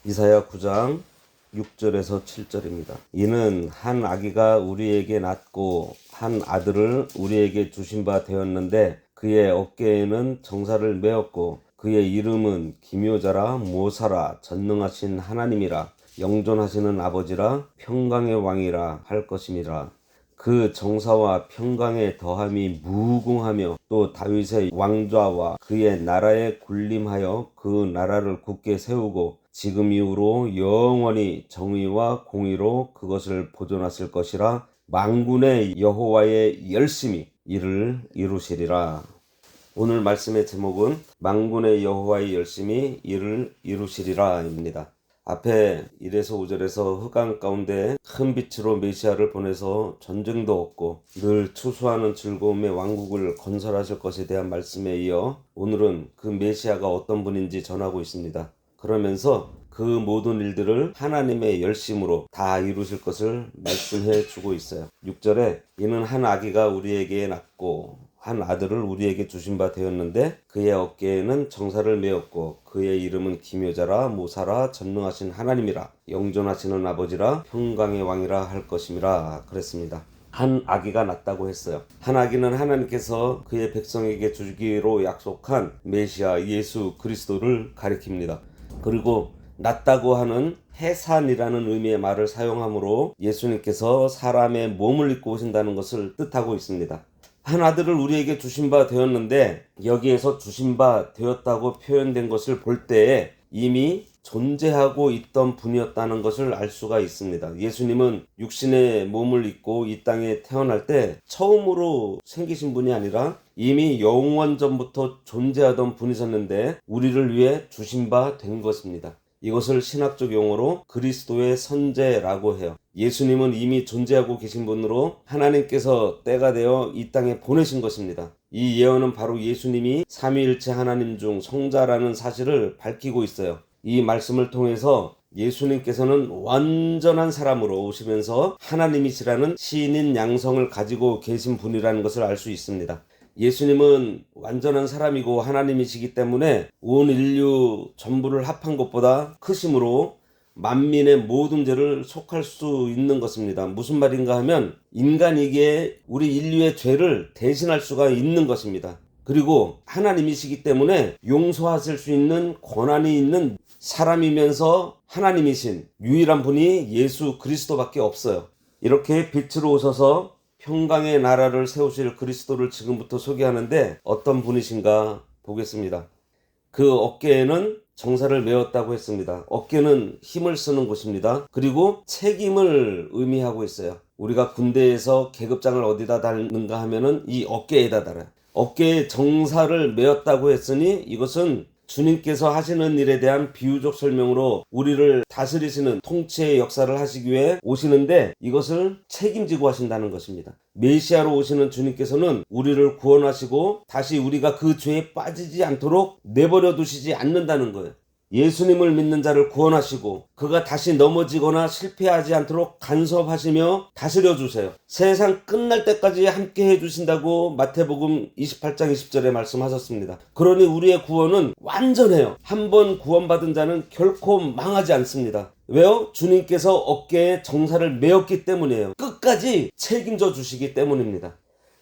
이사야 9장 6절에서 7절입니다. 이는 한 아기가 우리에게 낳고 한 아들을 우리에게 주신 바 되었는데 그의 어깨에는 정사를 메었고 그의 이름은 기묘자라 모사라 전능하신 하나님이라 영존하시는 아버지라 평강의 왕이라 할 것임이라. 그 정사와 평강의 더함이 무궁하며 또 다윗의 왕좌와 그의 나라에 군림하여 그 나라를 굳게 세우고 지금 이후로 영원히 정의와 공의로 그것을 보존하실 것이라. 만군의 여호와의 열심히 이를 이루시리라. 오늘 말씀의 제목은 만군의 여호와의 열심히 이를 이루시리라입니다. 앞에 1에서 5절에서 흑암 가운데 큰 빛으로 메시아를 보내서 전쟁도 없고 늘 추수하는 즐거움의 왕국을 건설하실 것에 대한 말씀에 이어 오늘은 그 메시아가 어떤 분인지 전하고 있습니다. 그러면서 그 모든 일들을 하나님의 열심으로 다 이루실 것을 말씀해 주고 있어요. 6절에 이는 한 아기가 우리에게 낳고 한 아들을 우리에게 주신 바 되었는데 그의 어깨에는 정사를 메었고 그의 이름은 기묘자라 모사라 전능하신 하나님이라 영존하시는 아버지라 평강의 왕이라 할 것임이라 그랬습니다. 한 아기가 낳았다고 했어요. 한 아기는 하나님께서 그의 백성에게 주기로 약속한 메시아 예수 그리스도를 가리킵니다. 그리고 낳았다고 하는 해산이라는 의미의 말을 사용하므로 예수님께서 사람의 몸을 입고 오신다는 것을 뜻하고 있습니다. 한 아들을 우리에게 주신 바 되었는데 여기에서 주신 바 되었다고 표현된 것을 볼 때에 이미 존재하고 있던 분이었다는 것을 알 수가 있습니다. 예수님은 육신의 몸을 입고 이 땅에 태어날 때 처음으로 생기신 분이 아니라 이미 영원전부터 존재하던 분이셨는데 우리를 위해 주신 바 된 것입니다. 이것을 신학적 용어로 그리스도의 선제라고 해요. 예수님은 이미 존재하고 계신 분으로 하나님께서 때가 되어 이 땅에 보내신 것입니다. 이 예언은 바로 예수님이 삼위일체 하나님 중 성자라는 사실을 밝히고 있어요. 이 말씀을 통해서 예수님께서는 완전한 사람으로 오시면서 하나님이시라는 시인인 양성을 가지고 계신 분이라는 것을 알 수 있습니다. 예수님은 완전한 사람이고 하나님이시기 때문에 온 인류 전부를 합한 것보다 크심으로 만민의 모든 죄를 속할 수 있는 것입니다. 무슨 말인가 하면 인간이기에 우리 인류의 죄를 대신할 수가 있는 것입니다. 그리고 하나님이시기 때문에 용서하실 수 있는 권한이 있는 사람이면서 하나님이신 유일한 분이 예수 그리스도밖에 없어요. 이렇게 빛으로 오셔서 평강의 나라를 세우실 그리스도를 지금부터 소개하는데 어떤 분이신가 보겠습니다. 그 어깨에는 정사를 메었다고 했습니다. 어깨는 힘을 쓰는 곳입니다. 그리고 책임을 의미하고 있어요. 우리가 군대에서 계급장을 어디다 달는가 하면은 이 어깨에다 달아요. 어깨에 정사를 메었다고 했으니 이것은 주님께서 하시는 일에 대한 비유적 설명으로 우리를 다스리시는 통치의 역사를 하시기 위해 오시는데 이것을 책임지고 하신다는 것입니다. 메시아로 오시는 주님께서는 우리를 구원하시고 다시 우리가 그 죄에 빠지지 않도록 내버려 두시지 않는다는 거예요. 예수님을 믿는 자를 구원하시고 그가 다시 넘어지거나 실패하지 않도록 간섭하시며 다스려 주세요. 세상 끝날 때까지 함께 해주신다고 마태복음 28장 20절에 말씀하셨습니다. 그러니 우리의 구원은 완전해요. 한번 구원받은 자는 결코 망하지 않습니다. 왜요? 주님께서 어깨에 정사를 메었기 때문이에요. 끝까지 책임져 주시기 때문입니다.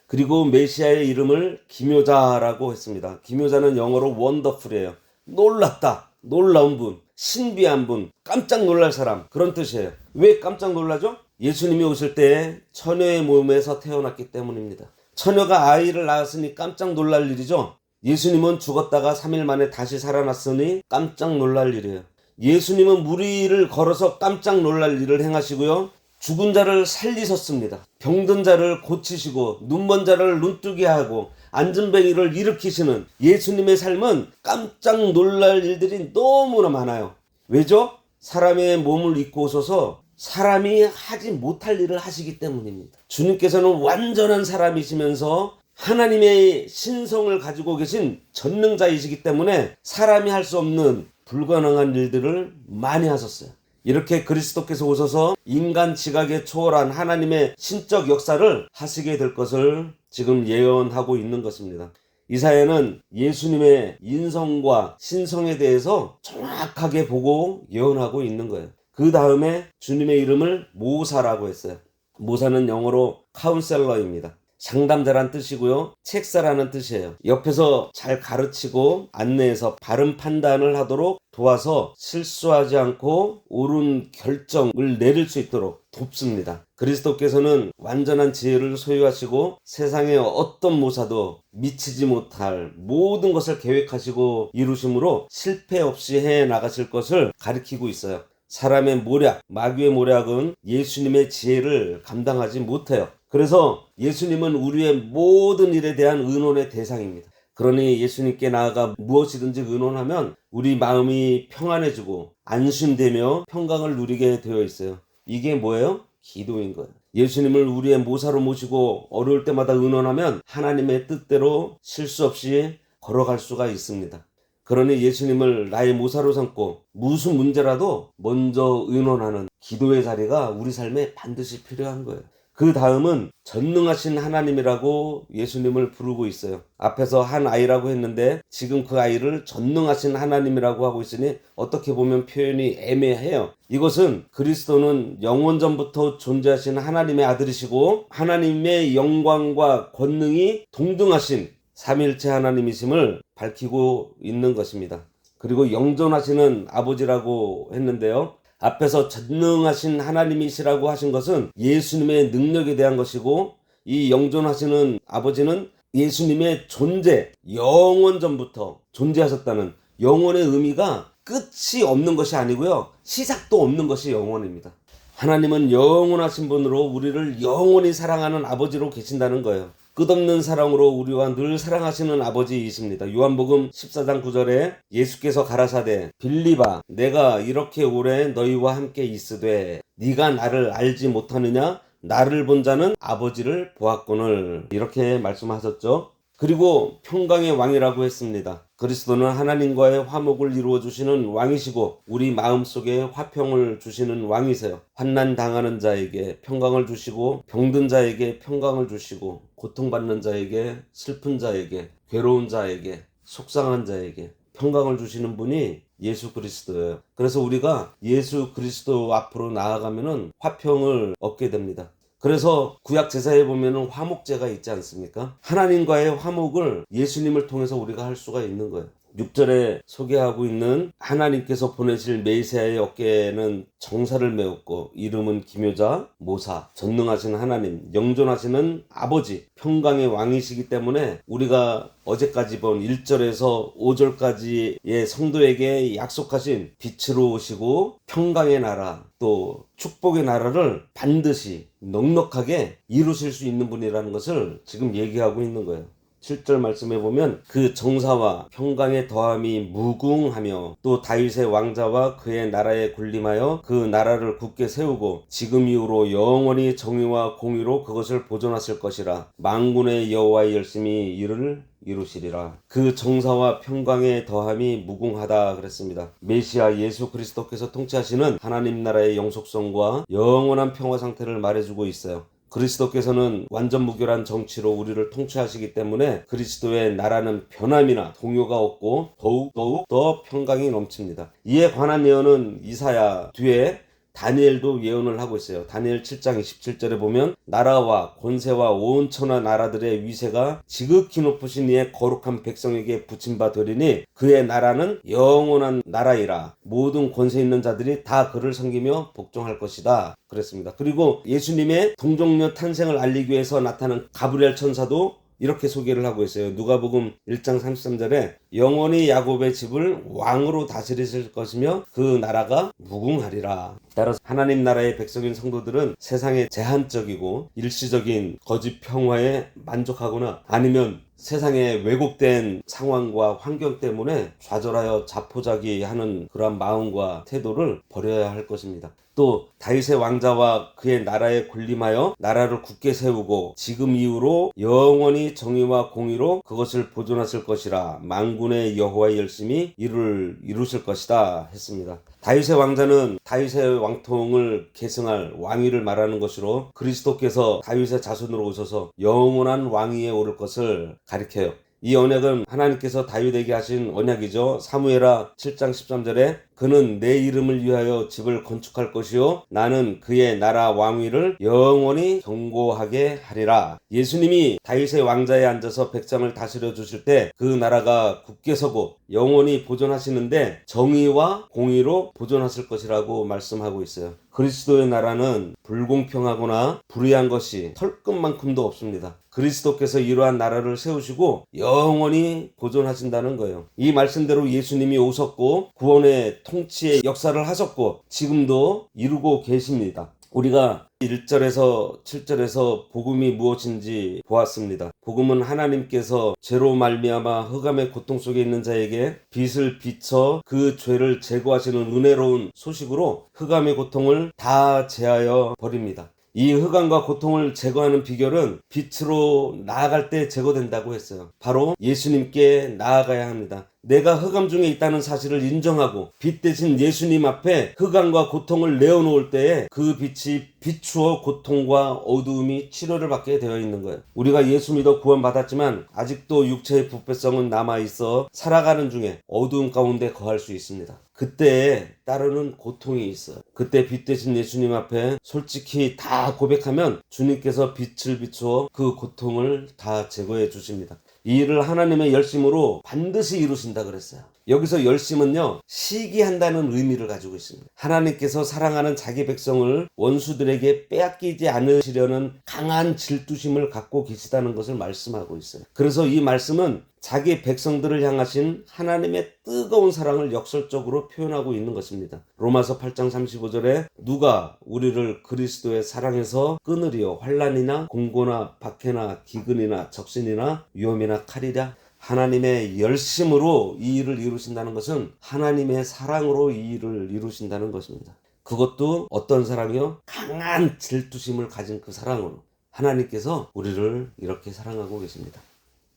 그리고 메시아의 이름을 기묘자라고 했습니다. 기묘자는 영어로 원더풀이에요. 놀랍다, 놀라운 분, 신비한 분, 깜짝 놀랄 사람, 그런 뜻이에요. 왜 깜짝 놀라죠? 예수님이 오실 때 처녀의 몸에서 태어났기 때문입니다. 처녀가 아이를 낳았으니 깜짝 놀랄 일이죠. 예수님은 죽었다가 3일 만에 다시 살아났으니 깜짝 놀랄 일이에요. 예수님은 물 위를 걸어서 깜짝 놀랄 일을 행하시고요. 죽은 자를 살리셨습니다. 병든 자를 고치시고 눈먼 자를 눈뜨게 하고 안진뱅이를 일으키시는 예수님의 삶은 깜짝 놀랄 일들이 너무나 많아요. 왜죠? 사람의 몸을 입고 오셔서 사람이 하지 못할 일을 하시기 때문입니다. 주님께서는 완전한 사람이시면서 하나님의 신성을 가지고 계신 전능자이시기 때문에 사람이 할 수 없는 불가능한 일들을 많이 하셨어요. 이렇게 그리스도께서 오셔서 인간 지각에 초월한 하나님의 신적 역사를 하시게 될 것을 지금 예언하고 있는 것입니다. 이사야는 예수님의 인성과 신성에 대해서 정확하게 보고 예언하고 있는 거예요. 그 다음에 주님의 이름을 모사라고 했어요. 모사는 영어로 카운셀러입니다. 상담자란 뜻이고요. 책사라는 뜻이에요. 옆에서 잘 가르치고 안내해서 바른 판단을 하도록 도와서 실수하지 않고 옳은 결정을 내릴 수 있도록 돕습니다. 그리스도께서는 완전한 지혜를 소유하시고 세상의 어떤 모사도 미치지 못할 모든 것을 계획하시고 이루심으로 실패 없이 해 나가실 것을 가리키고 있어요. 사람의 모략, 마귀의 모략은 예수님의 지혜를 감당하지 못해요. 그래서 예수님은 우리의 모든 일에 대한 의논의 대상입니다. 그러니 예수님께 나아가 무엇이든지 의논하면 우리 마음이 평안해지고 안심되며 평강을 누리게 되어 있어요. 이게 뭐예요? 기도인 거예요. 예수님을 우리의 모사로 모시고 어려울 때마다 의논하면 하나님의 뜻대로 실수 없이 걸어갈 수가 있습니다. 그러니 예수님을 나의 모사로 삼고 무슨 문제라도 먼저 의논하는 기도의 자리가 우리 삶에 반드시 필요한 거예요. 그 다음은 전능하신 하나님이라고 예수님을 부르고 있어요. 앞에서 한 아이라고 했는데 지금 그 아이를 전능하신 하나님이라고 하고 있으니 어떻게 보면 표현이 애매해요. 이것은 그리스도는 영원전부터 존재하신 하나님의 아들이시고 하나님의 영광과 권능이 동등하신 삼일체 하나님이심을 밝히고 있는 것입니다. 그리고 영존하시는 아버지라고 했는데요. 앞에서 전능하신 하나님이시라고 하신 것은 예수님의 능력에 대한 것이고 이 영존하시는 아버지는 예수님의 존재, 영원전부터 존재하셨다는 영원의 의미가 끝이 없는 것이 아니고요. 시작도 없는 것이 영원입니다. 하나님은 영원하신 분으로 우리를 영원히 사랑하는 아버지로 계신다는 거예요. 끝없는 사랑으로 우리와 늘 사랑하시는 아버지이십니다. 요한복음 14장 9절에 예수께서 가라사대 빌립아 내가 이렇게 오래 너희와 함께 있으되 네가 나를 알지 못하느냐 나를 본 자는 아버지를 보았거늘 이렇게 말씀하셨죠. 그리고 평강의 왕이라고 했습니다. 그리스도는 하나님과의 화목을 이루어 주시는 왕이시고 우리 마음속에 화평을 주시는 왕이세요. 환난 당하는 자에게 평강을 주시고 병든 자에게 평강을 주시고 고통받는 자에게 슬픈 자에게 괴로운 자에게 속상한 자에게 평강을 주시는 분이 예수 그리스도예요. 그래서 우리가 예수 그리스도 앞으로 나아가면은 화평을 얻게 됩니다. 그래서 구약 제사에 보면은 화목제가 있지 않습니까? 하나님과의 화목을 예수님을 통해서 우리가 할 수가 있는 거예요. 6절에 소개하고 있는 하나님께서 보내실 메시아의 어깨에는 정사를 메웠고 이름은 기묘자, 모사, 전능하신 하나님, 영존하시는 아버지, 평강의 왕이시기 때문에 우리가 어제까지 본 1절에서 5절까지의 성도에게 약속하신 빛으로 오시고 평강의 나라 또 축복의 나라를 반드시 넉넉하게 이루실 수 있는 분이라는 것을 지금 얘기하고 있는 거예요. 7절 말씀해 보면 그 정사와 평강의 더함이 무궁하며 또 다윗의 왕자와 그의 나라에 군림하여 그 나라를 굳게 세우고 지금 이후로 영원히 정의와 공의로 그것을 보존하실 것이라 만군의 여호와의 열심히 이를 이루시리라. 그 정사와 평강의 더함이 무궁하다 그랬습니다. 메시아 예수 그리스도께서 통치하시는 하나님 나라의 영속성과 영원한 평화 상태를 말해주고 있어요. 그리스도께서는 완전 무결한 정치로 우리를 통치하시기 때문에 그리스도의 나라는 변함이나 동요가 없고 더욱 더 평강이 넘칩니다. 이에 관한 예언은 이사야 뒤에 다니엘도 예언을 하고 있어요. 다니엘 7장 27절에 보면 나라와 권세와 온 천하 나라들의 위세가 지극히 높으신 이의 거룩한 백성에게 붙임바 되리니 그의 나라는 영원한 나라이라 모든 권세 있는 자들이 다 그를 섬기며 복종할 것이다 그랬습니다. 그리고 예수님의 동정녀 탄생을 알리기 위해서 나타난 가브리엘 천사도 이렇게 소개를 하고 있어요. 누가복음 1장 33절에 영원히 야곱의 집을 왕으로 다스리실 것이며 그 나라가 무궁하리라. 따라서 하나님 나라의 백성인 성도들은 세상의 제한적이고 일시적인 거짓 평화에 만족하거나 아니면 세상의 왜곡된 상황과 환경 때문에 좌절하여 자포자기하는 그러한 마음과 태도를 버려야 할 것입니다. 또 다윗의 왕자와 그의 나라에 군림하여 나라를 굳게 세우고 지금 이후로 영원히 정의와 공의로 그것을 보존하실 것이라 만군의 여호와의 열심히 이루실 것이다 했습니다. 다윗의 왕자는 다윗의 왕통을 계승할 왕위를 말하는 것으로 그리스도께서 다윗의 자손으로 오셔서 영원한 왕위에 오를 것을 가리켜요. 이 언약은 하나님께서 다윗에게 하신 언약이죠. 사무엘하 7장 13절에 그는 내 이름을 위하여 집을 건축할 것이요 나는 그의 나라 왕위를 영원히 견고하게 하리라. 예수님이 다윗의 왕자에 앉아서 백성을 다스려 주실 때 그 나라가 굳게 서고 영원히 보존하시는데 정의와 공의로 보존하실 것이라고 말씀하고 있어요. 그리스도의 나라는 불공평하거나 불의한 것이 털끝만큼도 없습니다. 그리스도께서 이러한 나라를 세우시고 영원히 보존하신다는 거예요. 이 말씀대로 예수님이 오셨고 구원의 통치의 역사를 하셨고 지금도 이루고 계십니다. 우리가 1절에서 7절에서 복음이 무엇인지 보았습니다. 복음은 하나님께서 죄로 말미암아 흑암의 고통 속에 있는 자에게 빛을 비춰 그 죄를 제거하시는 은혜로운 소식으로 흑암의 고통을 다 제하여 버립니다. 이 흑암과 고통을 제거하는 비결은 빛으로 나아갈 때 제거된다고 했어요. 바로 예수님께 나아가야 합니다. 내가 흑암 중에 있다는 사실을 인정하고 빛 대신 예수님 앞에 흑암과 고통을 내어놓을 때에 그 빛이 비추어 고통과 어두움이 치료를 받게 되어 있는 거예요. 우리가 예수 믿어 구원받았지만 아직도 육체의 부패성은 남아있어 살아가는 중에 어두움 가운데 거할 수 있습니다. 그때에 따르는 고통이 있어요. 그때 빛 대신 예수님 앞에 솔직히 다 고백하면 주님께서 빛을 비추어 그 고통을 다 제거해 주십니다. 이 일을 하나님의 열심으로 반드시 이루신다 그랬어요. 여기서 열심은요, 시기한다는 의미를 가지고 있습니다. 하나님께서 사랑하는 자기 백성을 원수들에게 빼앗기지 않으시려는 강한 질투심을 갖고 계시다는 것을 말씀하고 있어요. 그래서 이 말씀은 자기 백성들을 향하신 하나님의 뜨거운 사랑을 역설적으로 표현하고 있는 것입니다. 로마서 8장 35절에 누가 우리를 그리스도의 사랑에서 끊으리요 환난이나 공고나 박해나 기근이나 적신이나 위험이나 칼이랴. 하나님의 열심으로 이 일을 이루신다는 것은 하나님의 사랑으로 이 일을 이루신다는 것입니다. 그것도 어떤 사랑이요? 강한 질투심을 가진 그 사랑으로 하나님께서 우리를 이렇게 사랑하고 계십니다.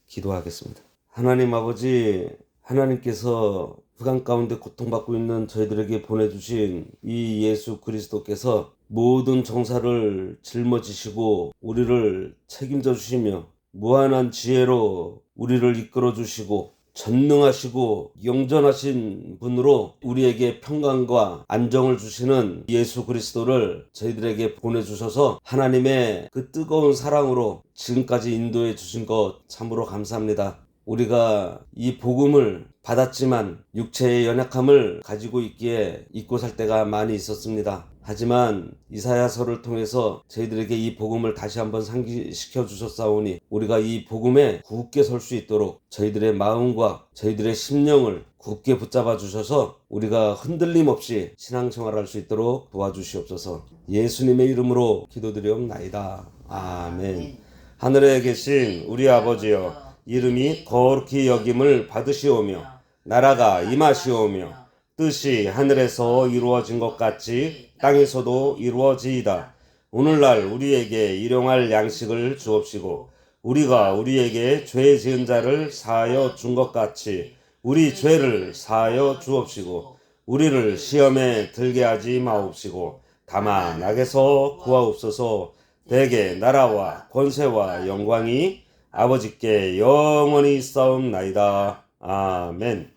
기도하겠습니다. 하나님 아버지, 하나님께서 흑암 가운데 고통받고 있는 저희들에게 보내주신 이 예수 그리스도께서 모든 정사를 짊어지시고 우리를 책임져 주시며 무한한 지혜로 우리를 이끌어 주시고 전능하시고 영전하신 분으로 우리에게 평강과 안정을 주시는 예수 그리스도를 저희들에게 보내주셔서 하나님의 그 뜨거운 사랑으로 지금까지 인도해 주신 것 참으로 감사합니다. 우리가 이 복음을 받았지만 육체의 연약함을 가지고 있기에 잊고 살 때가 많이 있었습니다. 하지만 이사야서를 통해서 저희들에게 이 복음을 다시 한번 상기시켜 주셨사오니 우리가 이 복음에 굳게 설 수 있도록 저희들의 마음과 저희들의 심령을 굳게 붙잡아 주셔서 우리가 흔들림 없이 신앙생활할 수 있도록 도와주시옵소서. 예수님의 이름으로 기도드리옵나이다. 아멘. 하늘에 계신 우리 아버지여, 이름이 거룩히 여김을 받으시오며 나라가 임하시오며 뜻이 하늘에서 이루어진 것 같이 땅에서도 이루어지이다. 오늘날 우리에게 일용할 양식을 주옵시고 우리가 우리에게 죄 지은 자를 사하여 준 것 같이 우리 죄를 사하여 주옵시고 우리를 시험에 들게 하지 마옵시고 다만 악에서 구하옵소서. 대개 나라와 권세와 영광이 아버지께 영원히 있사옵나이다. 아멘.